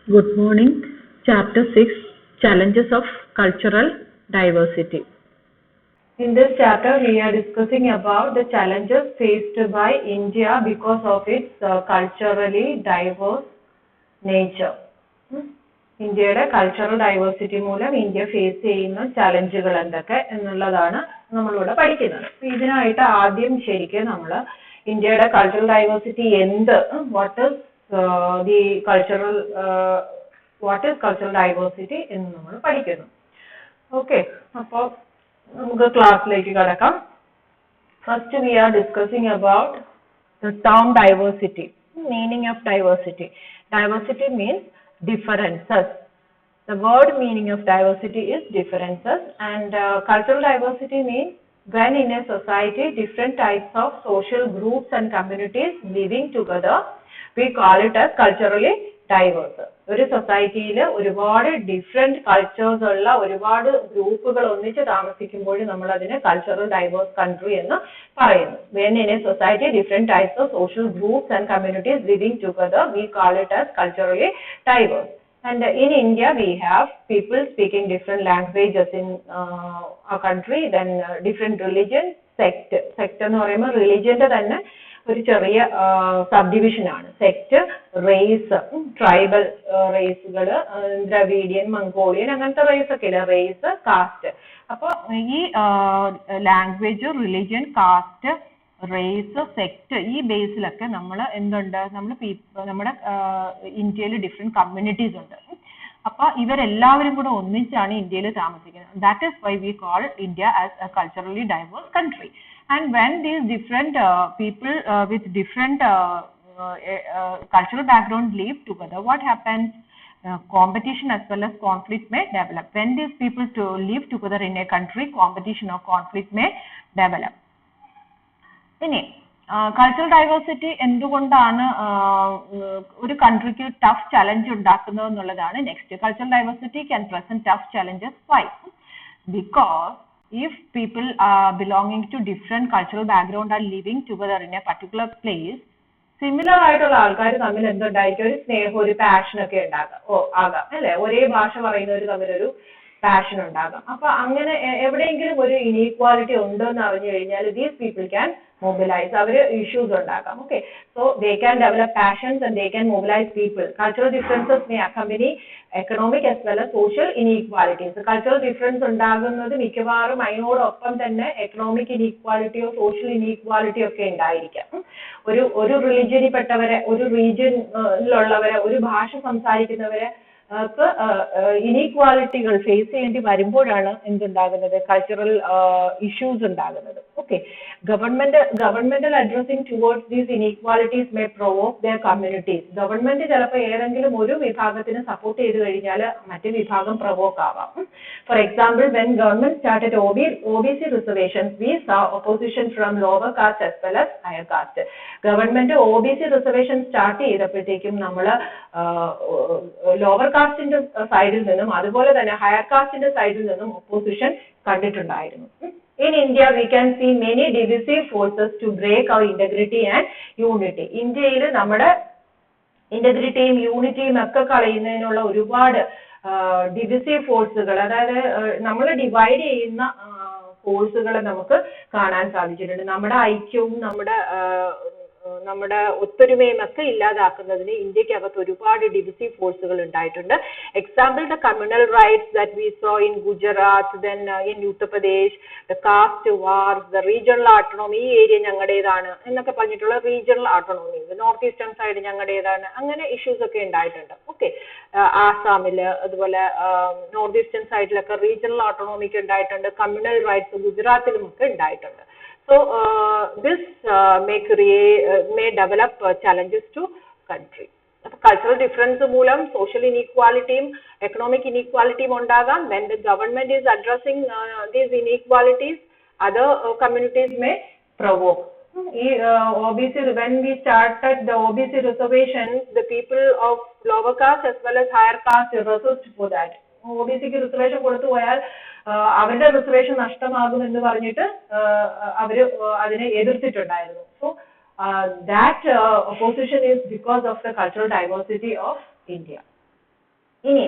Good morning. Chapter 6, Challenges of Cultural Diversity. In this chapter, we are discussing about the challenges faced by India because of its culturally diverse nature. ഇന്ത്യയുടെ cultural diversity മൂലം India face ചെയ്യുന്ന ചലഞ്ചുകൾ എന്തൊക്കെ എന്നുള്ളതാണ് നമ്മളിവിടെ പഠിക്കുന്നത്. ഇതിനായിട്ട് ആദ്യം ശരിക്കും നമ്മൾ ഇന്ത്യയുടെ കൾച്ചറൽ ഡൈവേഴ്സിറ്റി എന്ത്, വാട്ട് ഈസ് കൾച്ചറൽ ഡൈവേഴ്സിറ്റി എന്ന് നമ്മൾ പഠിക്കുന്നു. ഓക്കെ, അപ്പോൾ നമുക്ക് ക്ലാസ്സിലേക്ക് കടക്കാം. First we R discussing about the term diversity, meaning of diversity. Diversity means differences. The word meaning of diversity is differences, and cultural diversity means when in a society different types of social groups and communities living together, we call it as culturally diverse. ഒരു സൊസൈറ്റിയിൽ ഒരുപാട് different cultures ഉള്ള ഒരുപാട് ഗ്രൂപ്പുകൾ ഒന്നിച്ച് താമസിക്കുമ്പോൾ നമ്മൾ അതിനെ കൾച്ചറൽ ഡൈവേഴ്സ് കൺട്രി എന്ന് പറയുന്നു. When in a society different types of social groups and communities living together, we call it as culturally diverse. And in India, we have people speaking different languages in our country, then different religion, sect എന്ന് പറയുമ്പോൾ റിലിജിയന്റെ തന്നെ ഒരു ചെറിയ sub division ആണ്. Sect, race, tribal റേസുകൾ, Dravidian, Mongolian, അങ്ങനത്തെ race ഒക്കെ ഇല്ല, റേസ്, കാസ്റ്റ്. അപ്പോൾ ഈ language, religion, caste, race, sect, ഈ ബേസിലൊക്കെ നമ്മൾ എന്തുണ്ട്, നമ്മുടെ ഇന്ത്യയിൽ ഡിഫറെന്റ് കമ്മ്യൂണിറ്റീസ് ഉണ്ട്. അപ്പൊ ഇവരെല്ലാവരും കൂടെ ഒന്നിച്ചാണ് ഇന്ത്യയിൽ താമസിക്കുന്നത്. That is why we call India as a culturally diverse country. And when these different people with different cultural background live together, what happens? Competition as well as conflict may develop. When these people live together in a country, competition or conflict may develop. ഇനി cultural diversity എന്തുകൊണ്ടാണ് ഒരു കൺട്രിക്ക് tough challenge ഉണ്ടാക്കുന്നത് എന്നുള്ളതാണ് next. Cultural diversity can present tough challenges. Why? Because if people belonging to different cultural background are living together in a particular place, similar ആയിട്ടുള്ള ആൾക്കാർ തമ്മിൽ എന്തുണ്ടായിരിക്കും, ഒരു സ്നേഹം, ഒരു പാഷൻ ഒക്കെ ഉണ്ടാകാം. ആകാം അല്ലെ, ഒരേ ഭാഷ പറയുന്നവർ തമ്മിലൊരു പാഷൻ ഉണ്ടാകാം. അപ്പൊ അങ്ങനെ എവിടെയെങ്കിലും ഒരു ഇനീക്വാലിറ്റി ഉണ്ടോ എന്ന് അറിഞ്ഞു കഴിഞ്ഞാൽ ദീസ് പീപ്പിൾ ക്യാൻ mobilize. അവര് issues ഉണ്ടാക്കാം. Okay, so they can develop passions and they can mobilize people. Cultural differences may accompany economic as well as social inequalities. Cultural difference ഉണ്ടാകുന്നത് മിക്കവാറും അതിനോടൊപ്പം തന്നെ എക്കണോമിക് ഇനീക്വാലിറ്റിയോ സോഷ്യൽ ഇനീക്വാലിറ്റിയോ ഒക്കെ ഉണ്ടായിരിക്കാം. ഒരു റിലിജിയനിൽ പെട്ടവരെ, ഒരു റീജിയനിലുള്ളവരെ, ഒരു ഭാഷ സംസാരിക്കുന്നവരെ ഇനീക്വാലിറ്റികൾ ഫേസ് ചെയ്യേണ്ടി വരുമ്പോഴാണ് എന്തുണ്ടാകുന്നത്, കൾച്ചറൽ ഇഷ്യൂസ് ഉണ്ടാകുന്നത്. Okay, governmental addressing towards these inequalities may provoke their communities. Government ചിലപ്പോൾ ഏതെങ്കിലും ഒരു വിഭാഗത്തിന് സപ്പോർട്ട് ചെയ്ത് കഴിഞ്ഞാൽ മറ്റു വിഭാഗം പ്രൊവോക്ക് ആവാം. For example, when government started OBC reservations, we saw opposition from lower caste as well as higher caste. Government OBC reservation start ചെയ്തപ്പോഴത്തേക്കും നമ്മൾ ലോവർ കാസ്റ്റിന്റെ സൈഡിൽ നിന്നും അതുപോലെ തന്നെ ഹയർ കാസ്റ്റിന്റെ സൈഡിൽ നിന്നും ഒപ്പോസിഷൻ കണ്ടിട്ടുണ്ടായിരുന്നു. In India, we can see many divisive forces to break our integrity and unity. ഇന്ത്യയിൽ നമ്മുടെ ഇന്റഗ്രിറ്റിയും യൂണിറ്റിയും ഒക്കെ കളയുന്നതിനുള്ള ഒരുപാട് ഡിവിസീവ് ഫോഴ്സുകൾ, അതായത് നമ്മൾ ഡിവൈഡ് ചെയ്യുന്ന ഫോഴ്സുകളെ നമുക്ക് കാണാൻ സാധിച്ചിട്ടുണ്ട്. നമ്മുടെ ഐക്യവും നമ്മുടെ ഒത്തൊരുമയും ഒക്കെ ഇല്ലാതാക്കുന്നതിന് ഇന്ത്യക്കകത്ത് ഒരുപാട് ഡിവിസീവ് ഫോഴ്സുകൾ ഉണ്ടായിട്ടുണ്ട്. Example, the communal riots that we saw in Gujarat, then in Uttar Pradesh, the caste wars, the regional autonomy, ഈ ഏരിയ ഞങ്ങളുടേതാണ് എന്നൊക്കെ പറഞ്ഞിട്ടുള്ള regional autonomy, north eastern side ഞങ്ങളുടേതാണ്, അങ്ങനെ ഇഷ്യൂസ് ഒക്കെ ഉണ്ടായിട്ടുണ്ട്. ഓക്കെ, ആസാമില് അതുപോലെ നോർത്ത് ഈസ്റ്റേൺ സൈഡിലൊക്കെ റീജിയണൽ ഓട്ടോണോമിക്ക് ഉണ്ടായിട്ടുണ്ട്. കമ്മ്യൂണൽ റൈറ്റ്സ് ഗുജറാത്തിലും ഒക്കെ ഉണ്ടായിട്ടുണ്ട്. So this may develop challenges to country. Cultural difference മൂലം social inequalityയും economic inequalityയും ഉണ്ടാകാം. When the government is addressing these inequalities, other communities may provoke. OBC, when we started the OBC reservations, the people of lower caste as well as higher caste resist for that. OBCക്ക് reservation കൊടുത്തു പോയാൽ അവരുടെ reservation നഷ്ടമാകുമെന്ന് പറഞ്ഞിട്ട് അവര് അതിനെ എതിർത്തിട്ടുണ്ടായിരുന്നു. So that opposition is because of the cultural diversity of India. ഇനി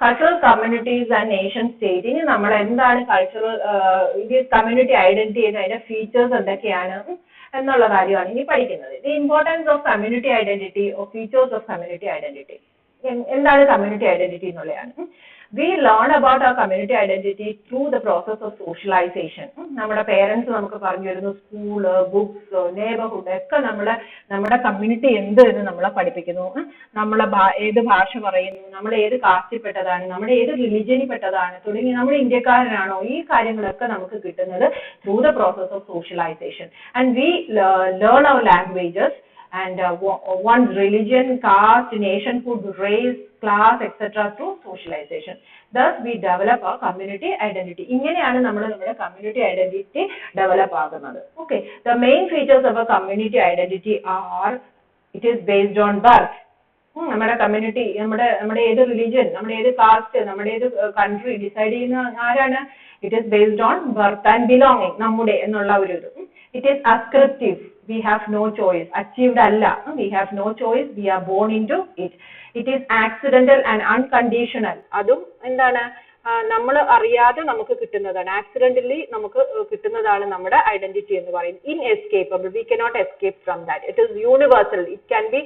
cultural communities and nation state. ഇനി നമ്മൾ എന്താണ് cultural community identity അതിന്റെ ഫീച്ചേഴ്സ് എന്തൊക്കെയാണ് എന്നുള്ള കാര്യമാണ് ഇനി പഠിക്കുന്നത്. The importance of community identity or features of community identity. എന്താണ് community identity എന്നുള്ളതാണ്. We learn about our community identity through the process of socialization. നമ്മുടെ പേരൻസ് നമുക്ക് പറഞ്ഞു തരുന്നു, സ്കൂള്, ബുക്സ്, നെയ്ബർഹുഡ് ഒക്കെ നമ്മുടെ കമ്മ്യൂണിറ്റി എന്ത് എന്ന് നമ്മളെ പഠിപ്പിക്കുന്നു. നമ്മൾ ഏത് ഭാഷ പറയുന്നു, നമ്മൾ ഏത് കാസ്റ്റിൽ പെട്ടതാണ്, നമ്മുടെ ഏത് റിലിജനിൽ പെട്ടതാണ് തുടങ്ങി നമ്മൾ ഇന്ത്യക്കാരനാണോ, ഈ കാര്യങ്ങളൊക്കെ നമുക്ക് കിട്ടുന്നത് through the process of socialization. And we learn our languages and one's religion, caste, nationhood, race, class, etc. through socialization. Thus, we develop our community identity. ഇങ്ങനെയാണ് നമ്മൾ നമ്മുടെ community identity develop ആകുന്നത്. Okay. The main features of a community identity are, it is based on birth. നമ്മുടെ community, നമ്മുടെ ഏത് religion, നമ്മുടെ ഏത് cast, നമ്മുടെ ഏത് കൺട്രി ഡിസൈഡ് ചെയ്യുന്ന ആരാണ്? It is based on birth and belonging, നമ്മുടെ എന്നുള്ള ഒരു ഇത്. It is ascriptive, we have no choice. Achieved alla, we have no choice, we are born into it. It is accidental and unconditional. അതും എന്താണ്, നമ്മൾ അറിയാതെ നമുക്ക് കിട്ടുന്നതാണ്. ആക്സിഡന്റലി നമുക്ക് കിട്ടുന്നതാണ് നമ്മുടെ ഐഡന്റിറ്റി എന്ന് പറയുന്നത്. Inescapable, we cannot escape from that. It is universal. It can be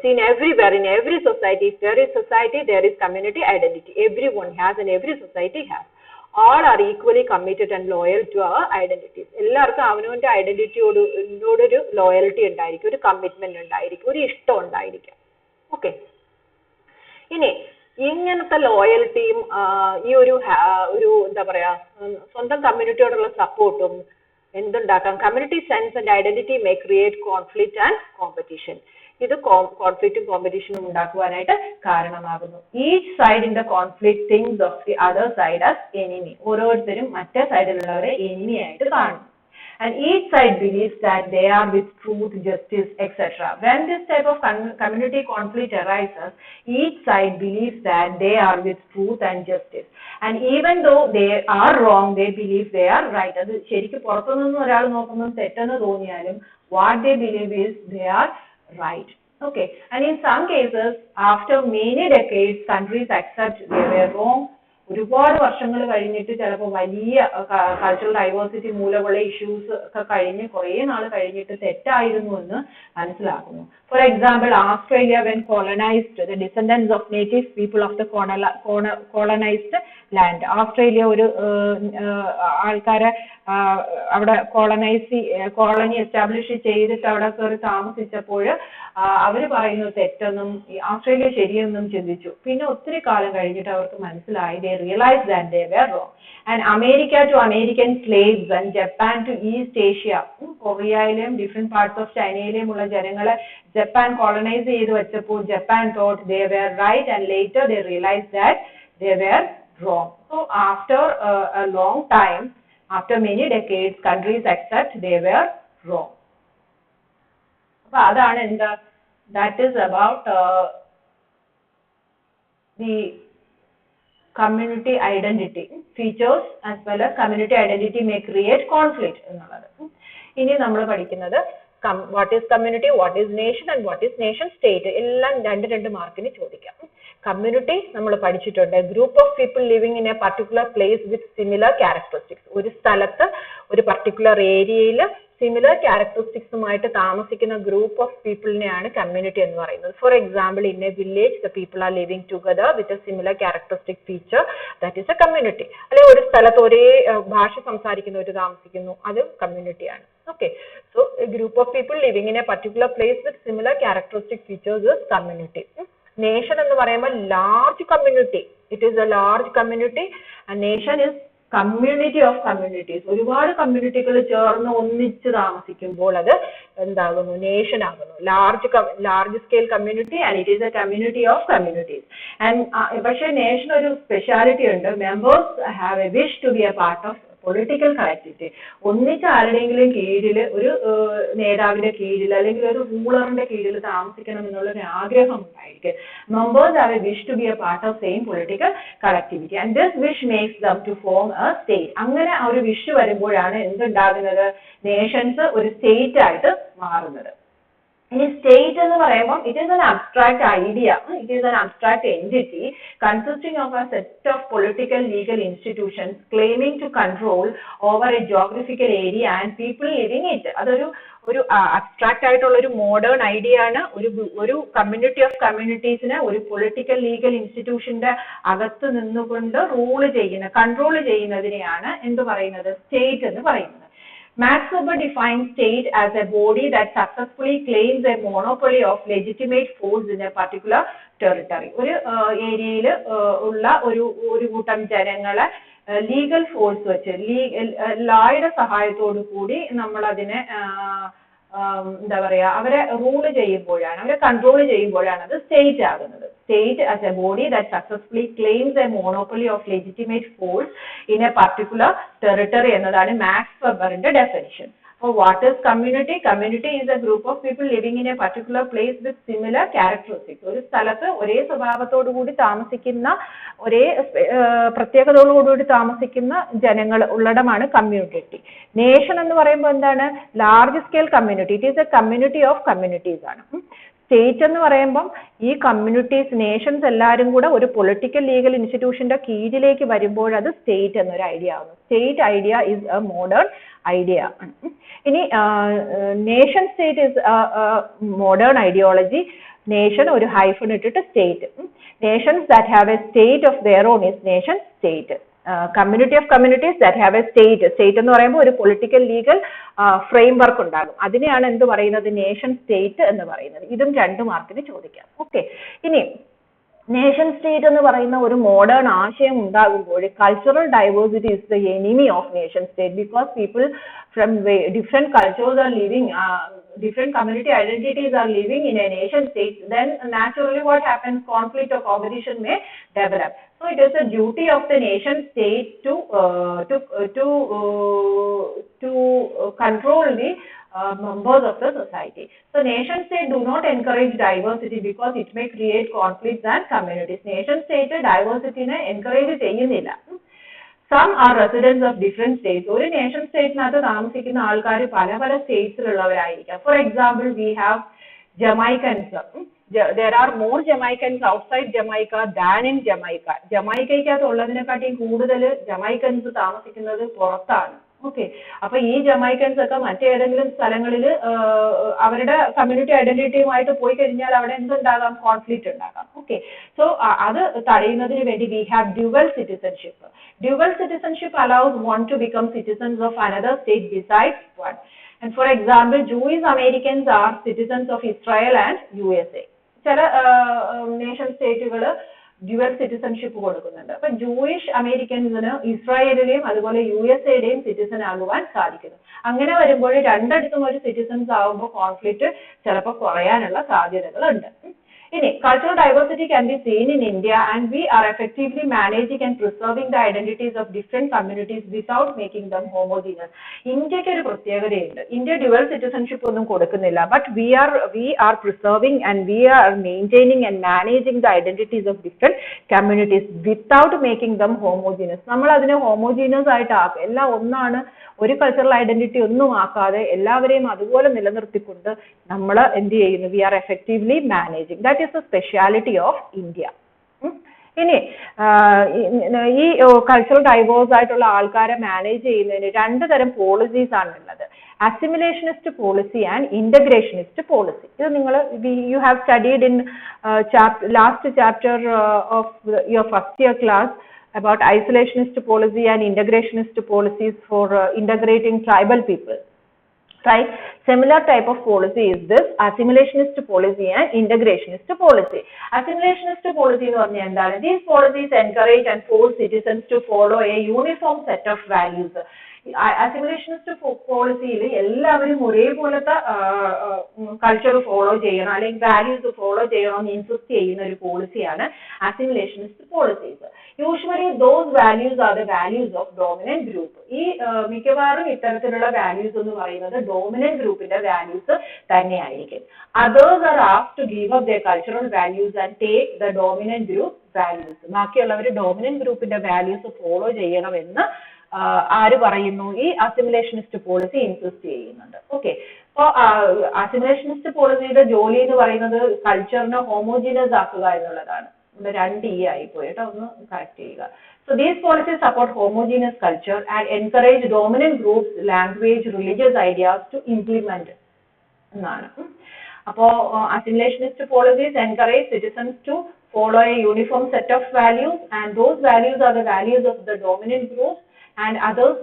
seen everywhere, in every society. If there is society, there is community identity. Everyone has and every society has. All are equally committed and loyal to our identities. എല്ലാവർക്കും അവനവന്റെ ഐഡന്റിറ്റിയോട് ഒരു loyalty ഉണ്ടായിരിക്കും, ഒരു commitment ഉണ്ടായിരിക്കും, ഒരു ഇഷ്ടം ഉണ്ടായിരിക്കും. Okay. ഇനി ഇങ്ങനത്തെ ലോയൽറ്റിയും ഈ ഒരു എന്താ പറയാ, സ്വന്തം കമ്മ്യൂണിറ്റിയോടുള്ള സപ്പോർട്ടും എന്തുണ്ടാക്കാം? Community sense and identity may create conflict and competition. ഇത് കോൺഫ്ലിക്റ്റും കോമ്പറ്റീഷനും ഉണ്ടാക്കുവാനായിട്ട് കാരണമാകുന്നു. Each side in the conflict thinks of the other side as enemy. ഓരോരുത്തരും മറ്റേ സൈഡിലുള്ളവരെ എനിമി ആയിട്ട് കാണും. And each side believes that they are with truth, justice, etc. When this type of community conflict arises, each side believes that they are with truth and justice. And even though they are wrong, they believe they are right. അത് ശരിക്കും പുറത്തുനിന്ന് ഒരാൾ നോക്കുമ്പോൾ തെറ്റെന്ന് തോന്നിയാലും what they believe is they are right. Okay. And in some cases, after many decades, countries accept they were wrong. ഒരുപാട് വർഷങ്ങൾ കഴിഞ്ഞിട്ട് ചിലപ്പോൾ വലിയ കൾച്ചറൽ ഡൈവേഴ്സിറ്റി മൂലമുള്ള ഇഷ്യൂസ് ഒക്കെ കഴിഞ്ഞ് കുറേ നാൾ കഴിഞ്ഞിട്ട് തെറ്റായിരുന്നു എന്ന് മനസ്സിലാക്കുന്നു. For example, Australia when colonised the descendants of native people of the colonised land. Australia ഒരു ആൾക്കാരെ അവിടെ കോളനി എസ്റ്റാബ്ലിഷ് ചെയ്തിട്ട് അവിടെ കയറി താമസിച്ചപ്പോൾ അവര് പറയുന്നത് തെറ്റെന്നും ഓസ്ട്രേലിയ ശരിയെന്നും ചിന്തിച്ചു. പിന്നെ ഒത്തിരി കാലം കഴിഞ്ഞിട്ട് അവർക്ക് മനസ്സിലായി, they realized that they were wrong. And America to American slaves and Japan to East Asia. കൊറിയയിലെയും ഡിഫറെന്റ് പാർട്സ് ഓഫ് ചൈനയിലെയും ഉള്ള ജനങ്ങളെ ജപ്പാൻ കോളനൈസ് ചെയ്ത് വെച്ചപ്പോൾ Japan thought they were right and later they realized that they were wrong. So after a long time, after many decades, countries accept they were wrong. അപ്പൊ അതാണ് എന്താ, that is about the community identity features as well as community identity may create conflict എന്നുള്ളത്. ഇനി നമ്മൾ പഠിക്കുന്നത് what is community, what is nation and what is nation state. എല്ലാം രണ്ട് മാർക്കിന് ചോദിക്കാം. കമ്മ്യൂണിറ്റി നമ്മൾ പഠിച്ചിട്ടുണ്ട്, group of people living in A particular place with similar characteristics. ഒരു സ്ഥലത്ത് ഒരു പർട്ടിക്കുലർ ഏരിയയിൽ സിമിലർ ക്യാരക്ടറിസ്റ്റിക്സുമായിട്ട് താമസിക്കുന്ന ഗ്രൂപ്പ് ഓഫ് പീപ്പിളിനെയാണ് കമ്മ്യൂണിറ്റി എന്ന് പറയുന്നത്. For example, in A village the people are living together with a similar characteristic feature, that is A community. അല്ലെങ്കിൽ ഒരു സ്ഥലത്ത് ഒരേ ഭാഷ സംസാരിക്കുന്നവർ താമസിക്കുന്നു, അത് കമ്മ്യൂണിറ്റിയാണ്. Okay, so a group of people living in a particular place with similar characteristic features is community. Nation എന്ന് പറയുമ്പോൾ large community. It is a large community. And nation is community of communities. ഒരുപാട് കമ്മ്യൂണിറ്റികൾ ചേർന്ന് ഒന്നിച്ച് താമസിക്കുമ്പോൾ അത് എന്താകുന്നു? Nation ആകുന്നു. Large scale community and it is a community of communities. And പക്ഷേ നേഷൻ ഒരു സ്പെഷ്യാലിറ്റി ഉണ്ട്. Members have a wish to be a part of political collectivity. ഒന്നിച്ച് ആരുടെയെങ്കിലും കീഴിൽ, ഒരു നേതാവിന്റെ കീഴിൽ അല്ലെങ്കിൽ ഒരു റൂളറിന്റെ കീഴിൽ താമസിക്കണം എന്നുള്ളൊരു ആഗ്രഹം ഉണ്ടായിരിക്കും. Members have a wish to be a part of same political collectivity and this wish makes them to form a state. അങ്ങനെ ആ ഒരു വിഷ് വരുമ്പോഴാണ് എന്തുണ്ടാകുന്നത്? നേഷൻസ് ഒരു സ്റ്റേറ്റ് ആയിട്ട് മാറുന്നത്. ഇനി സ്റ്റേറ്റ് എന്ന് പറയുമ്പോൾ it is an abstract idea, it is an abstract entity consisting of a set of political legal institutions claiming to control over a geographical area and people living it. അതൊരു abstract ആയിട്ടുള്ള ഒരു modern idea ആണ്. ഒരു community of കമ്മ്യൂണിറ്റീസിനെ ഒരു political legal ഇൻസ്റ്റിറ്റ്യൂഷന്റെ അകത്ത് നിന്നുകൊണ്ട് control ചെയ്യുന്നതിനെയാണ് എന്ത് പറയുന്നത്, സ്റ്റേറ്റ് എന്ന് പറയുന്നത്. Max Weber defines state as a body that successfully claims a monopoly of legitimate force in a particular territory. ഒരു ഏരിയയിൽ ഉള്ള ഒരു കൂട്ടം ജനങ്ങളെ ലീഗൽ ഫോഴ്സ് വെച്ച് ലായുടെ സഹായത്തോടു കൂടി നമ്മൾ അതിനെ എന്താ പറയാ, അവരെ റൂൾ ചെയ്യുമ്പോഴാണ്, അവരെ കൺട്രോൾ ചെയ്യുമ്പോഴാണ് അത് സ്റ്റേറ്റ് ആകുന്നത്. State as a body that successfully claims a monopoly of legitimate force in a particular territory എന്നതാണ് മാക്സ് വെബറിന്റെ definition. So what is community? Community is a group of people living in a particular place with similar characteristics. ഒരു സ്ഥലത്ത് ഒരേ സ്വഭാവത്തോടു കൂടി താമസിക്കുന്ന, ഒരേ പ്രത്യേകതകളോടുകൂടി താമസിക്കുന്ന ജനങ്ങൾ ഉള്ളടമാണ് കമ്മ്യൂണിറ്റി. നേഷൻ എന്ന് പറയുമ്പോൾ എന്താണ്, large scale community. It is A community of communities ആണ്. സ്റ്റേറ്റ് എന്ന് പറയുമ്പം ഈ കമ്മ്യൂണിറ്റീസ്, നേഷൻസ് എല്ലാവരും കൂടെ ഒരു പൊളിറ്റിക്കൽ ലീഗൽ ഇൻസ്റ്റിറ്റ്യൂഷന്റെ കീഴിലേക്ക് വരുമ്പോൾ അത് സ്റ്റേറ്റ് എന്നൊരു ഐഡിയ ആവുന്നു. State idea is a modern idea. ഇനി nation state is modern ideology. Nation ഒരു ഹൈഫൺ ഇട്ടിട്ട് state. Nations that have a state of their own is nation state. Community of communities that have a state. State എന്ന് പറയുമ്പോൾ ഒരു political legal frame work ഉണ്ടാകും. അതിനെയാണ് എന്ത് പറയുന്നത്, nation state എന്ന് പറയുന്നത്. ഇതും 2 മാർക്കിന് ചോദിക്കാം. ഓക്കെ, ഇനി നേഷൻ സ്റ്റേറ്റ് എന്ന് പറയുന്ന ഒരു മോഡേൺ ആശയം ഉണ്ടാകുമ്പോൾ cultural diversity is the enemy of nation state. Because people from different cultures are living, different community identities are living in a nation state, then naturally what happens, conflict or competition may develop. So it is a duty of the nation state to control the members of the society. So nation state do not encourage diversity because it may create conflicts and communities. Nation state diversity ne encourage cheyyunnilla. Some are residents of different states. ഒരു nation സ്റ്റേറ്റിനകത്ത് താമസിക്കുന്ന ആൾക്കാർ പല പല സ്റ്റേറ്റ്സിലുള്ളവരായിരിക്കാം. For example, we have Jamaicans. there are more Jamaicans outside Jamaica than in Jamaica. ജമൈക്കയ്ക്കകത്ത് ഉള്ളതിനെക്കാട്ടിയും കൂടുതൽ ജമൈക്കൻസ് താമസിക്കുന്നത് പുറത്താണ്. ഓക്കെ, അപ്പൊ ഈ ജമൈക്കൻസ് ഒക്കെ മറ്റേതെങ്കിലും സ്ഥലങ്ങളിൽ അവരുടെ കമ്മ്യൂണിറ്റി ഐഡന്റിറ്റിയുമായിട്ട് പോയി കഴിഞ്ഞാൽ അവിടെ എന്തുണ്ടാകാം, കോൺഫ്ലിക്റ്റ് ഉണ്ടാകാം. ഓക്കെ, സോ അത് തടയുന്നതിന് വേണ്ടി we have dual citizenship. Dual citizenship allows one to become citizens of another state besides one. And for example, Jewish Americans are citizens of Israel and USA. ചില nation സ്റ്റേറ്റുകൾ dual citizenship കൊടുക്കുന്നുണ്ട്. അപ്പൊ Jewish അമേരിക്കൻസിന് ഇസ്രായേലിലെയും അതുപോലെ USA-യുടെയും citizen ആകുവാൻ സാധിക്കുന്നു. അങ്ങനെ വരുമ്പോൾ രണ്ടിടത്തും ഒരു സിറ്റിസൺസ് ആകുമ്പോൾ കോൺഫ്ലിക്റ്റ് ചിലപ്പോൾ കുറയാനുള്ള സാധ്യതകളുണ്ട്. ഇനി cultural diversity can be seen in India and we are effectively managing and preserving the identities of different communities without making them homogeneous. ഇന്ത്യക്ക് ഒരു പ്രത്യേകതയുണ്ട്. ഇന്ത്യ ഡ്യുവൽ സിറ്റിസൺഷിപ്പ് ഒന്നും കൊടുക്കുന്നില്ല. But we are preserving and we are maintaining and managing the identities of different communities without making them homogeneous. നമ്മൾ അതിനെ homogeneous ആയിട്ട് ആക്കുക, എല്ലാം ഒന്നാണ്, ഒരു കൾച്ചറൽ ഐഡന്റിറ്റി ഒന്നും ആക്കാതെ എല്ലാവരെയും അതുപോലെ നിലനിർത്തിക്കൊണ്ട് നമ്മൾ എന്ത് ചെയ്യുന്നു, we are effectively managing. That is the speciality of India. ഇനി ഈ കൾച്ചറൽ ഡൈവേഴ്സ് ആയിട്ടുള്ള ആൾക്കാരെ മാനേജ് ചെയ്യുന്നതിന് 2 തരം പോളിസീസ് ആണ് ഉള്ളത്. അസിമിലേഷനിസ്റ്റ് പോളിസി ആൻഡ് ഇന്റഗ്രേഷനിസ്റ്റ് പോളിസി. ഇത് നിങ്ങൾ you have studied in last chapter of your first year class about isolationist policy and integrationist policies for integrating tribal people, right? Similar type of policy is this assimilationist policy and integrationist policy. Assimilationist policy nu parnja endana, these policies encourage and force citizens to follow a uniform set of values. അസിമിലേഷനിസ്റ്റ് പോളിസിയിൽ എല്ലാവരും ഒരേപോലത്തെ culture follow ചെയ്യണം അല്ലെങ്കിൽ values follow ചെയ്യണമെന്ന് insist ചെയ്യുന്ന ഒരു പോളിസിയാണ് assimilationist policies. Usually those values are the values of dominant group. ഈ മിക്കവാറും ഇത്തരത്തിലുള്ള വാല്യൂസ് എന്ന് പറയുന്നത് ഡോമിനന്റ് ഗ്രൂപ്പിന്റെ വാല്യൂസ് തന്നെയായിരിക്കും. Others are asked to give up their cultural values and take the dominant group values. ബാക്കിയുള്ളവർ ഡോമിനന്റ് ഗ്രൂപ്പിന്റെ വാല്യൂസ് ഫോളോ ചെയ്യണമെന്ന് ആര് പറയുന്നു? ഈ അസിമിലേഷനിസ്റ്റ് പോളിസി ഇൻസിസ്റ്റ് ചെയ്യുന്നുണ്ട്. ഓക്കെ, അപ്പോൾ അസിമിലേഷനിസ്റ്റ് പോളിസിയുടെ ജോലി എന്ന് പറയുന്നത് കൾച്ചറിനെ ഹോമോജീനിയസ് ആക്കുക എന്നുള്ളതാണ്. ഇവിടെ 2 E ആയിപ്പോയി കേട്ടോ, ഒന്ന് കറക്റ്റ് ചെയ്യുക. So these policies support homogeneous culture and encourage dominant groups, language, religious ideas to implement എന്നാണ്. അപ്പോൾ assimilationist policies encourage citizens to follow a uniform set of values, and those values are the values of the dominant groups, and others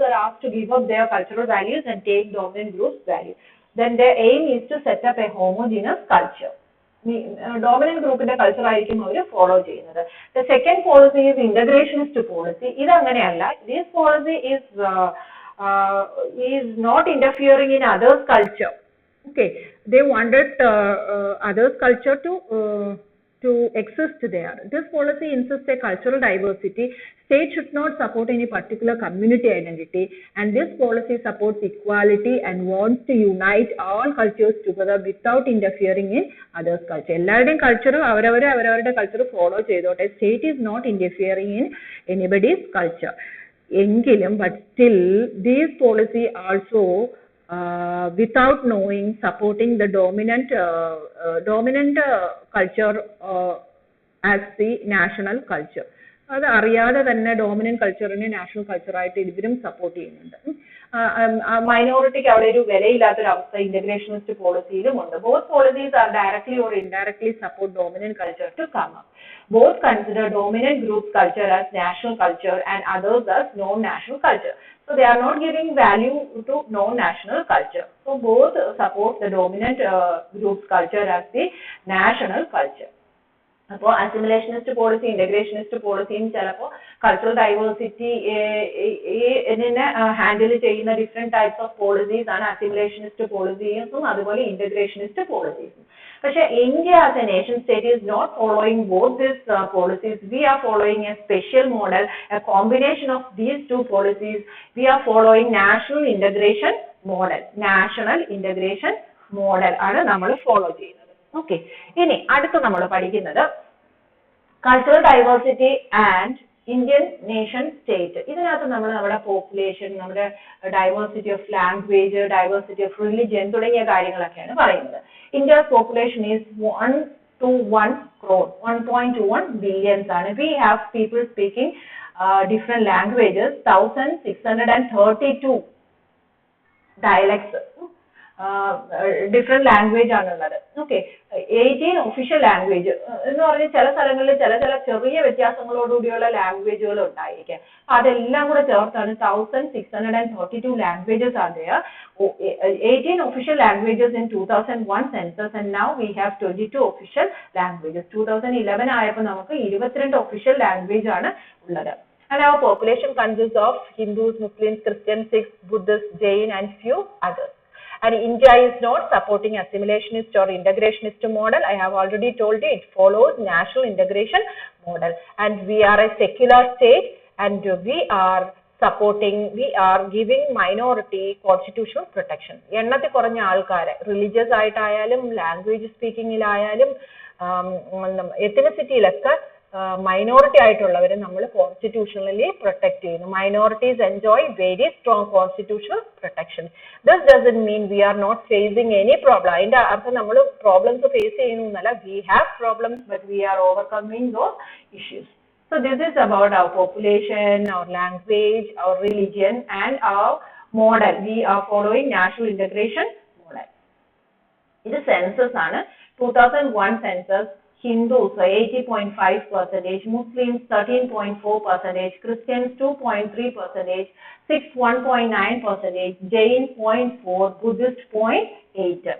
are asked to give up their cultural values and take dominant groups' values. Then their aim is to set up a homogeneous culture. Dominant group in the culture ആയിരിക്കും അവർ follow ചെയ്യുന്നത്. The second policy is integrationist policy. ഇത് അങ്ങനെയല്ല. This policy is not interfering in others' culture. Okay, they wanted others' culture to exist there. This policy insists a cultural diversity. State should not support any particular community identity, and this policy supports equality and wants to unite all cultures together without interfering in others' culture. എല്ലാവരുടെയും culture അവരവരുടെ culture follow ചെയ്തോട്ടെ. State is not interfering in anybody's culture. എങ്കിലും but still this policy also without knowing supporting the dominant culture as the national culture. അത് അറിയാതെ തന്നെ dominant കൾച്ചറിനെ national കൾച്ചറായിട്ട് ഇവരും support ചെയ്യുന്നുണ്ട്. മൈനോറിറ്റിക്ക് അവിടെ ഒരു വിലയില്ലാത്തൊരു അവസ്ഥ ഇന്റഗ്രേഷനിസ്റ്റ് പോളിസിയിലും ഉണ്ട്. Both policies are directly or indirectly support dominant culture to come up. Both consider dominant groups culture as national culture and others as non-national culture. So they are not giving value to non-national culture. So both support the dominant groups culture as the national culture. അപ്പോൾ അസിമിലേഷനിസ്റ്റ് policy integrationist പോളിസിയും ചിലപ്പോൾ cultural diversity handle ചെയ്യുന്ന different types of policies ആണ് assimilationist പോളിസീസും അതുപോലെ ഇന്റഗ്രേഷനിസ്റ്റ് പോളിസീസും. പക്ഷെ India as a nation state is not following both these policies. We are following a special model, a combination of these 2 policies. We are following national integration model. National integration model ആണ് നമ്മൾ follow ചെയ്യുന്നത്. Okay, ഇനി അടുത്ത് നമ്മൾ പഠിക്കുന്നത് cultural diversity and Indian nation state. ഇതിനകത്ത് നമ്മൾ നമ്മുടെ പോപ്പുലേഷൻ, നമ്മുടെ diversity of language, diversity of religion തുടങ്ങിയ കാര്യങ്ങളൊക്കെയാണ് പറയുന്നത്. India's population is 121 crore, 1.21 billions ആണ്. We have people speaking different languages, 1632 dialects. Different language ആണുള്ളത്. ഓക്കെ, 18 ഒഫീഷ്യൽ ലാംഗ്വേജ് എന്ന് പറഞ്ഞാൽ ചില സ്ഥലങ്ങളിൽ ചില ചെറിയ വ്യത്യാസങ്ങളോടുകൂടിയുള്ള ലാംഗ്വേജുകൾ ഉണ്ടായിരിക്കാം. അതെല്ലാം കൂടെ ചേർത്താണ് 1632 ലാംഗ്വേജസ് ആണ് there. 18 official languages in 2001 census, and now we have 22 official languages. 2011 ആയപ്പോൾ നമുക്ക് 22 official language ആണ് ഉള്ളത്. And our population consists of Hindus, Muslims, Christians, Sikhs, Buddhists, Jain and few others. And India is not supporting assimilationist or integrationist model. I have already told you it follows national integration model. And we are a secular state, and we are giving minority constitutional protection. എണ്ണത്തിൽ കുറഞ്ഞ ആൾക്കാരെ religious ആയിട്ടായാലും language സ്പീക്കിങ്ങിലായാലും എത്നിസിറ്റിയിലൊക്കെ minority ആയിട്ടുള്ളവരെ നമ്മൾ constitutionally protect ചെയ്യുന്നു. Minorities enjoy very strong constitutional protection. This doesn't mean we are not facing any problem. അതിന്റെ അർത്ഥം നമ്മൾ problems face ചെയ്യുന്നല്ല. We have problems, but we are overcoming those issues. So this is about our population, our language, our religion and our model. We are following national integration model. ഇത് census ആണ്. 2001 census. Hindus 80.5%, Muslims 13.4%, Christians 2.3%, Sikhs 1.9%, Jain 0.4%, Buddhist 0.8%.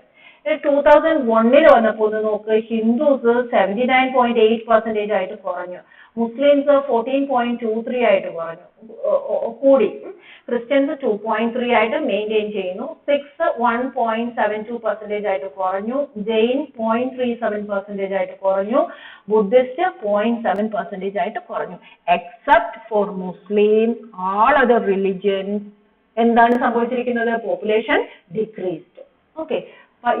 2001 വന്നപ്പോൾ നോക്ക് Hindus 79.8% ആയിട്ട് കുറഞ്ഞു, Muslims 14.23 ആയിട്ട് കൂടി, Christians 2.3 ആയിട്ട് maintain ചെയ്യുന്നു, സിഖ്സ് 1.72% ആയിട്ട് കുറഞ്ഞു, ജെയിൻ 0.37% ആയിട്ട് കുറഞ്ഞു, ബുദ്ധിസ്റ്റ് 0.7% ആയിട്ട് കുറഞ്ഞു. Except for Muslims, all other religions എന്താണ് സംഭവിച്ചിരിക്കുന്നത്? Population decreased. ഓക്കെ,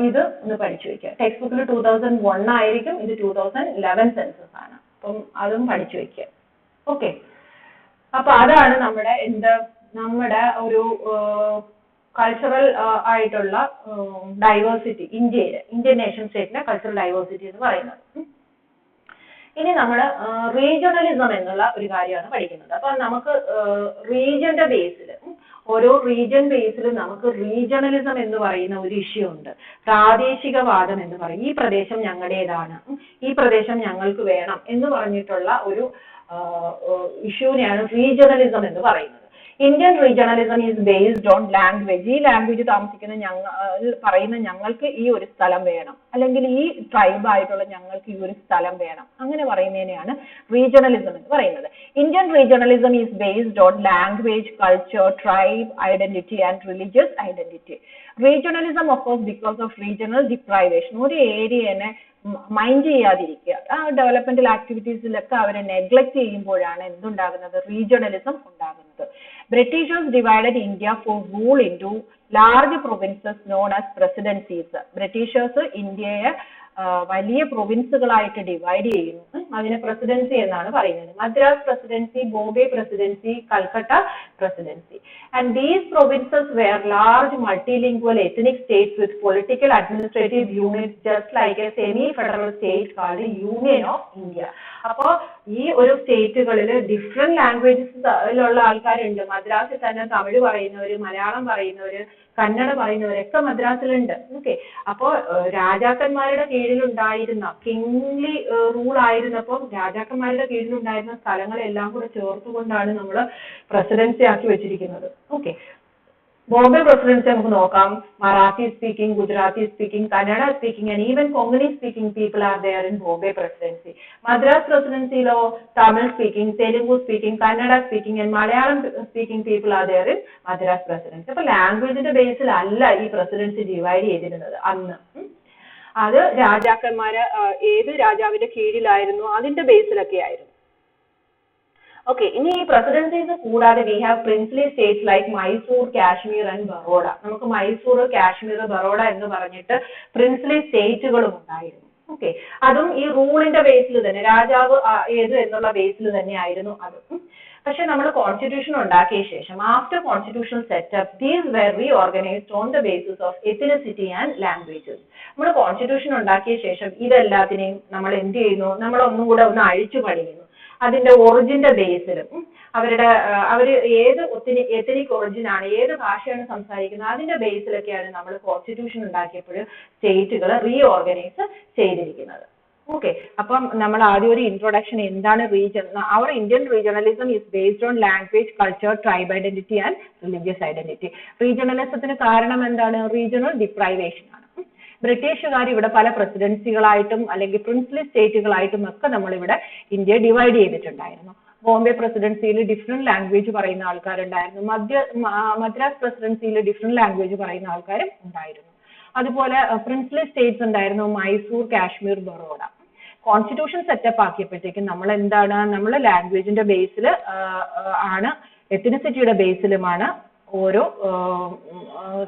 ഇത് ഒന്ന് പഠിച്ചു വെക്കുക. ടെക്സ്റ്റ് ബുക്കിൽ 2001 ആയിരിക്കും, ഇത് 2011 സെൻസസ് ആണ്. അപ്പം അതും പഠിച്ചു വെക്കുക. ഓക്കെ, അപ്പൊ അതാണ് നമ്മുടെ ഒരു കൾച്ചറൽ ആയിട്ടുള്ള ഡൈവേഴ്സിറ്റി, ഇന്ത്യൻ നേഷൻ സ്റ്റേറ്റിന്റെ കൾച്ചറൽ ഡൈവേഴ്സിറ്റി എന്ന് പറയുന്നത്. ഇനി നമ്മൾ റീജിയണലിസം എന്നുള്ള ഒരു കാര്യമാണ് പഠിക്കുന്നത്. അപ്പൊ നമുക്ക് റീജിയന്റെ ബേസിൽ, ഓരോ റീജിയൻ ബേസിൽ നമുക്ക് റീജിയണലിസം എന്ന് പറയുന്ന ഒരു ഇഷ്യൂ ഉണ്ട്. പ്രാദേശികവാദം എന്ന് പറയും. ഈ പ്രദേശം ഞങ്ങളുടേതാണ്, ഈ പ്രദേശം ഞങ്ങൾക്ക് വേണം എന്ന് പറഞ്ഞിട്ടുള്ള ഒരു ഇഷ്യൂനെയാണ് റീജിയണലിസം എന്ന് പറയുന്നത്. Indian regionalism is based on language. ഈ ലാംഗ്വേജ് താമസിക്കുന്ന ഞങ്ങൾക്ക് ഈ ഒരു സ്ഥലം വേണം, അല്ലെങ്കിൽ ഈ ട്രൈബ് ആയിട്ടുള്ള ഞങ്ങൾക്ക് ഈ ഒരു സ്ഥലം വേണം, അങ്ങനെ പറയുന്നതിനെയാണ് റീജിയണലിസം എന്ന് പറയുന്നത്. Indian regionalism is based on language, culture, tribe identity and religious identity. Regionalism occurs because of regional deprivation. ഒരു ഏരിയനെ മൈൻഡ് ചെയ്യാതിരിക്കുക, ആ ഡെവലപ്മെന്റൽ ആക്ടിവിറ്റീസിലൊക്കെ അവരെ നെഗ്ലക്ട് ചെയ്യുമ്പോഴാണ് എന്തുണ്ടാകുന്നത്? റീജിയണലിസം ഉണ്ടാകുന്നത്. Britishers divided India for rule into large provinces known as presidencies. Britishers ഇന്ത്യയെ വലിയ പ്രൊവിൻസുകളായിട്ട് ഡിവൈഡ് ചെയ്യുന്നു. അതിനെ പ്രസിഡൻസി എന്നാണ് പറയുന്നത്. Madras presidency, Bombay presidency, Calcutta presidency. And these provinces were large multilingual ethnic states with political administrative units just like a semi-federal state called Union of India. അപ്പോൾ ഈ ഒരു സ്റ്റേറ്റുകളിൽ ഡിഫറെന്റ് ലാംഗ്വേജസിലുള്ള ആൾക്കാരുണ്ട്. മദ്രാസിൽ തന്നെ തമിഴ് പറയുന്നവര്, മലയാളം പറയുന്നവര്, കന്നഡ പറയുന്നവരൊക്കെ മദ്രാസിലുണ്ട്. ഓക്കെ, അപ്പോൾ രാജാക്കന്മാരുടെ കീഴിലുണ്ടായിരുന്ന കിങ്ലി റൂൾ ആയിരുന്നപ്പം രാജാക്കന്മാരുടെ കീഴിലുണ്ടായിരുന്ന സ്ഥലങ്ങളെല്ലാം കൂടെ ചേർത്തുകൊണ്ടാണ് നമ്മൾ പ്രസിഡൻസി ആക്കി വെച്ചിരിക്കുന്നത്. ഓക്കെ, ബോംബെ പ്രസിഡൻസി നമുക്ക് നോക്കാം. Marathi speaking, Gujarati speaking, Kannada speaking and even Konkani speaking people are there in Bombay presidency. Madras പ്രസിഡൻസിയിലോ Tamil speaking, Telugu speaking, Kannada speaking and Malayalam speaking people are there in Madras presidency. അപ്പൊ ലാംഗ്വേജിന്റെ ബേസിൽ അല്ല ഈ പ്രസിഡൻസി ഡിവൈഡ് ചെയ്തിരുന്നത് അന്ന്. അത് രാജാക്കന്മാര് ഏത് രാജാവിന്റെ കീഴിലായിരുന്നു അതിന്റെ ബേസിലൊക്കെ ആയിരുന്നു. ഓക്കെ, ഇനി ഈ പ്രസിഡൻസീസ് കൂടാതെ we have princely States like Mysore, Kashmir and Baroda. നമുക്ക് മൈസൂർ, കാശ്മീർ, ബറോഡ എന്ന് പറഞ്ഞിട്ട് പ്രിൻസ്ലി സ്റ്റേറ്റുകളും ഉണ്ടായിരുന്നു. ഓക്കെ, അതും ഈ റൂളിന്റെ ബേസിൽ തന്നെ, രാജാവ് ഏത് എന്നുള്ള ബേസിൽ തന്നെ ആയിരുന്നു അത്. പക്ഷെ നമ്മൾ കോൺസ്റ്റിറ്റ്യൂഷൻ ഉണ്ടാക്കിയ ശേഷം, after constitutional setup, these were reorganised on the basis of ethnicity and languages. നമ്മൾ കോൺസ്റ്റിറ്റ്യൂഷൻ ഉണ്ടാക്കിയ ശേഷം ഇതെല്ലാത്തിനെയും നമ്മൾ എന്ത് ചെയ്യുന്നു? നമ്മൾ ഒന്നും കൂടെ ഒന്ന് അഴിച്ചു പണിയുന്നു. അതിന്റെ ഒറിജിന്റെ ബേസിലും അവര് ഏത് എത്നിക് ഒറിജിൻ ആണ്, ഏത് ഭാഷയാണ് സംസാരിക്കുന്നത്, അതിന്റെ ബേസിലൊക്കെയാണ് നമ്മൾ കോൺസ്റ്റിറ്റ്യൂഷൻ ഉണ്ടാക്കിയപ്പോൾ സ്റ്റേറ്റുകൾ റീഓർഗനൈസ് ചെയ്തിരിക്കുന്നത്. ഓക്കെ, അപ്പം നമ്മൾ ആദ്യം ഒരു ഇൻട്രൊഡക്ഷൻ, എന്താണ് റീജിയൻ? അവർ Indian regionalism is based on language, culture, tribe identity and religious identity. റീജിയണലിസത്തിന് കാരണം എന്താണ്? റീജിയണൽ ഡിപ്രൈവേഷൻ ആണ്. ബ്രിട്ടീഷുകാർ ഇവിടെ പല പ്രസിഡൻസികളായിട്ടും അല്ലെങ്കിൽ പ്രിൻസ്ലി സ്റ്റേറ്റുകളായിട്ടും ഒക്കെ നമ്മളിവിടെ ഇന്ത്യ ഡിവൈഡ് ചെയ്തിട്ടുണ്ടായിരുന്നു. ബോംബെ പ്രസിഡൻസിയിൽ ഡിഫറെന്റ് ലാംഗ്വേജ് പറയുന്ന ആൾക്കാരുണ്ടായിരുന്നു. മദ്രാസ് പ്രസിഡൻസിയിൽ ഡിഫറെന്റ് ലാംഗ്വേജ് പറയുന്ന ആൾക്കാരും ഉണ്ടായിരുന്നു. അതുപോലെ പ്രിൻസ്ലി സ്റ്റേറ്റ്സ് ഉണ്ടായിരുന്നു, മൈസൂർ, കാശ്മീർ, ബറോഡ. കോൺസ്റ്റിറ്റ്യൂഷൻ സെറ്റപ്പ് ആക്കിയപ്പോഴത്തേക്കും നമ്മൾ ലാംഗ്വേജിന്റെ ബേസിൽ ആണ്, എത്നിസിറ്റിയുടെ ബേസിലുമാണ് ഓരോ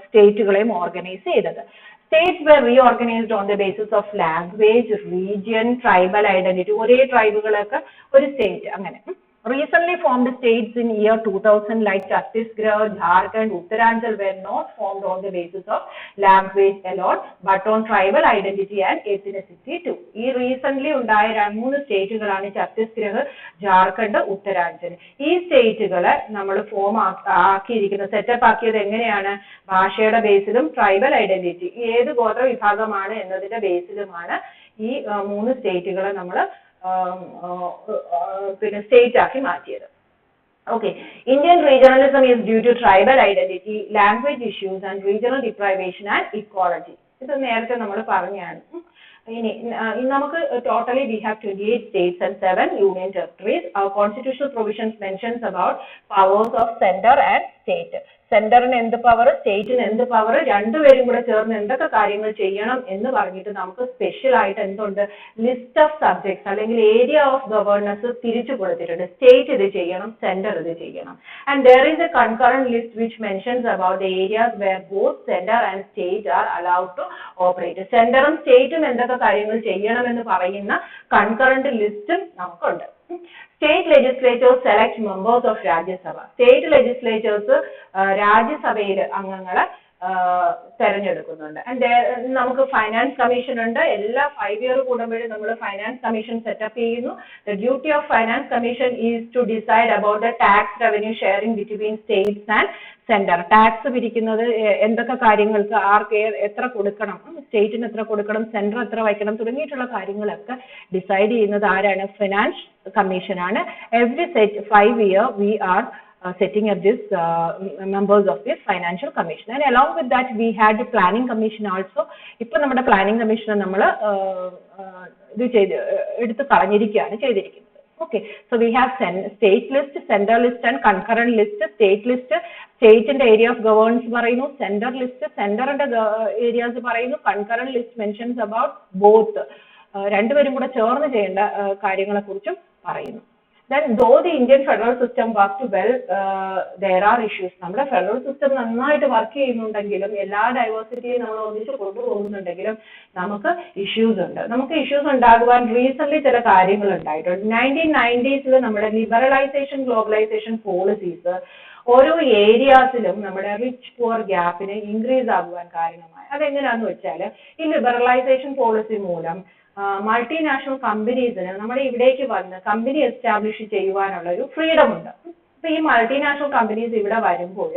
സ്റ്റേറ്റുകളെയും ഓർഗനൈസ് ചെയ്തത്. States were reorganized on the basis of language, region, tribal identity. ഒരേ ട്രൈബുകളൊക്കെ ഒരു സ്റ്റേറ്റ് അങ്ങനെ. Recently formed states in year 2000 like Chhattisgarh, Jharkhand, Uttaranchal were not formed on the basis of language alone but on tribal identity and ethnicity too. ഈ recent ഉണ്ടായ 3 സ്റ്റേറ്റുകളാണ് ഛത്തീസ്ഗഡ്, ജാർഖണ്ഡ്, ഉത്തരാഞ്ചൽ. ഈ സ്റ്റേറ്റുകളെ നമ്മൾ form ആക്കിയിരിക്കുന്നത്, setup ആക്കിയത് എങ്ങനെയാണ്? ഭാഷയുടെ ബേസിലും ട്രൈബൽ ഐഡന്റിറ്റി, ഏത് ഗോത്ര വിഭാഗമാണ് എന്നതിന്റെ ബേസിലുമാണ് ഈ 3 സ്റ്റേറ്റുകളെ നമ്മൾ പിന്നെ സ്റ്റേറ്റ് ആക്കി മാറ്റിയത്. Okay, Indian regionalism is due to tribal identity, language issues and regional deprivation and ecology. ഇത് നേരത്തെ നമ്മൾ പറഞ്ഞാണ്. ഇനി നമുക്ക് totally we have 28 states and 7 union territories. Our constitutional provisions mentions about powers of center and state. സെന്ററിന് എന്ത് power, സ്റ്റേറ്റിന് എന്ത് power, രണ്ടുപേരും കൂടെ ചേർന്ന് എന്തൊക്കെ കാര്യങ്ങൾ ചെയ്യണം എന്ന് പറഞ്ഞിട്ട് നമുക്ക് സ്പെഷ്യൽ ആയിട്ട് എന്തുണ്ട്? ലിസ്റ്റ് ഓഫ് സബ്ജക്ട്സ് അല്ലെങ്കിൽ ഏരിയ ഓഫ് ഗവർണൻസ് തിരിച്ചു കൊടുത്തിട്ടുണ്ട്. സ്റ്റേറ്റ് ഇത് ചെയ്യണം, സെന്റർ ഇത് ചെയ്യണം. And there is a concurrent list which mentions about the areas where both center and state are allowed to operate. സെന്ററും സ്റ്റേറ്റും എന്തൊക്കെ കാര്യങ്ങൾ ചെയ്യണമെന്ന് പറയുന്ന കൺകറന്റ് ലിസ്റ്റും നമുക്കുണ്ട്. State legislatures select members of Rajya Sabha. State legislatures രാജ്യസഭയിൽ അംഗങ്ങളെ തെരഞ്ഞെടുക്കുന്നുണ്ട്. ആൻഡ് നമുക്ക് ഫൈനാൻസ് കമ്മീഷൻ ഉണ്ട്. എല്ലാ 5 year കൂടുമ്പോഴും നമ്മൾ ഫൈനാൻസ് കമ്മീഷൻ സെറ്റപ്പ് ചെയ്യുന്നു. The duty of finance commission is to decide about the tax revenue sharing between states and center. Tax പിരിക്കുന്നത് എന്തൊക്കെ കാര്യങ്ങൾക്ക് ആർക്ക് എത്ര കൊടുക്കണം, സ്റ്റേറ്റിന് എത്ര കൊടുക്കണം, സെൻട്രൽ എത്ര വയ്ക്കണം തുടങ്ങിയിട്ടുള്ള കാര്യങ്ങളൊക്കെ ഡിസൈഡ് ചെയ്യുന്നത് ആരാണ്? ഫിനാൻസ് കമ്മീഷൻ ആണ്. Every 5 year we are setting up this members of this financial commission, and along with that we had the planning commission also. ipo nammada planning commission നമ്മൾ ഇത് ചെയ്ത് എടുത്ത് കളഞ്ഞിരിക്കുകയാണ് ചെയ്തിരിക്കുന്നത്. Okay, so we have state list, central list and concurrent list. State list state ന്റെ area of governance പറയുന്നു, central list center ന്റെ areas പറയുന്നു, concurrent list mentions about both രണ്ടുപേരും കൂടെ ചേർന്ന് ചെയ്യേണ്ട കാര്യങ്ങളെ കുറിച്ചും പറയുന്നു. Then though the Indian federal system works well, there are issues. നമ്മുടെ ഫെഡറൽ സിസ്റ്റം നന്നായിട്ട് വർക്ക് ചെയ്യുന്നുണ്ടെങ്കിലും എല്ലാ ഡൈവേഴ്സിറ്റിയും നമ്മൾ ഒന്നിച്ച് കൊണ്ടുപോകുന്നുണ്ടെങ്കിലും നമുക്ക് ഇഷ്യൂസ് ഉണ്ട്. നമുക്ക് ഇഷ്യൂസ് ഉണ്ടാകുവാൻ റീസെന്റ് ചില കാര്യങ്ങൾ ഉണ്ടായിട്ടുണ്ട്. 1990s നമ്മുടെ ലിബറലൈസേഷൻ ഗ്ലോബലൈസേഷൻ പോളിസീസ് ഓരോ ഏരിയാസിലും നമ്മുടെ റിച്ച് പുവർ ഗ്യാപ്പിന് ഇൻക്രീസ് ആകുവാൻ കാരണമായി. അതെങ്ങനെയാന്ന് വെച്ചാൽ ഈ ലിബറലൈസേഷൻ പോളിസി മൂലം മൾട്ടിനാഷണൽ കമ്പനീസിന് നമ്മുടെ ഇവിടേക്ക് വന്ന് കമ്പനി എസ്റ്റാബ്ലിഷ് ചെയ്യുവാനുള്ള ഒരു ഫ്രീഡം ഉണ്ട്. അപ്പൊ ഈ മൾട്ടിനാഷണൽ കമ്പനീസ് ഇവിടെ വരുമ്പോൾ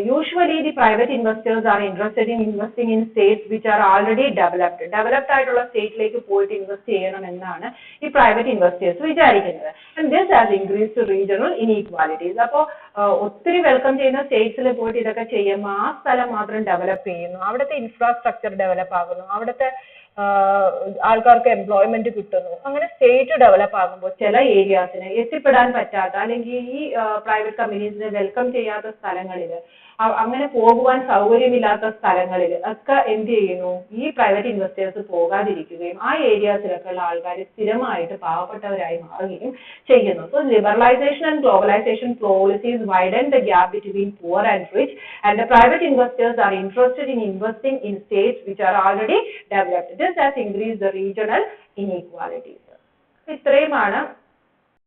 usually the private investors are interested in investing in states which are already developed ആയിട്ടുള്ള സ്റ്റേറ്റിലേക്ക് പോയിട്ട് ഇൻവെസ്റ്റ് ചെയ്യണം എന്നാണ് ഈ പ്രൈവറ്റ് ഇൻവെസ്റ്റേഴ്സ് വിചാരിക്കുന്നത്. And this has increased regional inequalities. അപ്പോൾ ഒത്തിരി വെൽക്കം ചെയ്യുന്ന സ്റ്റേറ്റ്സിൽ പോയിട്ട് ഇതൊക്കെ ചെയ്യുമ്പോൾ ആ സ്ഥലം മാത്രം ഡെവലപ്പ് ചെയ്യുന്നു, അവിടുത്തെ ഇൻഫ്രാസ്ട്രക്ചർ ഡെവലപ്പ് ആകുന്നു, അവിടുത്തെ ആൾക്കാർക്ക് എംപ്ലോയ്മെന്റ് കിട്ടുന്നു. അങ്ങനെ സ്റ്റേറ്റ് ഡെവലപ്പ് ആകുമ്പോൾ ചില ഏരിയാസിന് എത്തിപ്പെടാൻ പറ്റാത്ത അല്ലെങ്കിൽ ഈ പ്രൈവറ്റ് കമ്പനീസിനെ വെൽക്കം ചെയ്യാത്ത സ്ഥലങ്ങളിൽ, അങ്ങനെ പോകുവാൻ സൗകര്യമില്ലാത്ത സ്ഥലങ്ങളിൽ ഒക്കെ എന്ത് ചെയ്യുന്നു, ഈ പ്രൈവറ്റ് ഇൻവെസ്റ്റേഴ്സ് പോകാതിരിക്കുകയും ആ ഏരിയാസിലൊക്കെ ഉള്ള ആൾക്കാർ സ്ഥിരമായിട്ട് പാവപ്പെട്ടവരായി മാറുകയും ചെയ്യുന്നു. So liberalisation and globalisation policies widen the gap between poor and rich, and the private investors are interested in investing in states which are already developed. This has increased the regional inequalities. ഇത്രയുമാണ്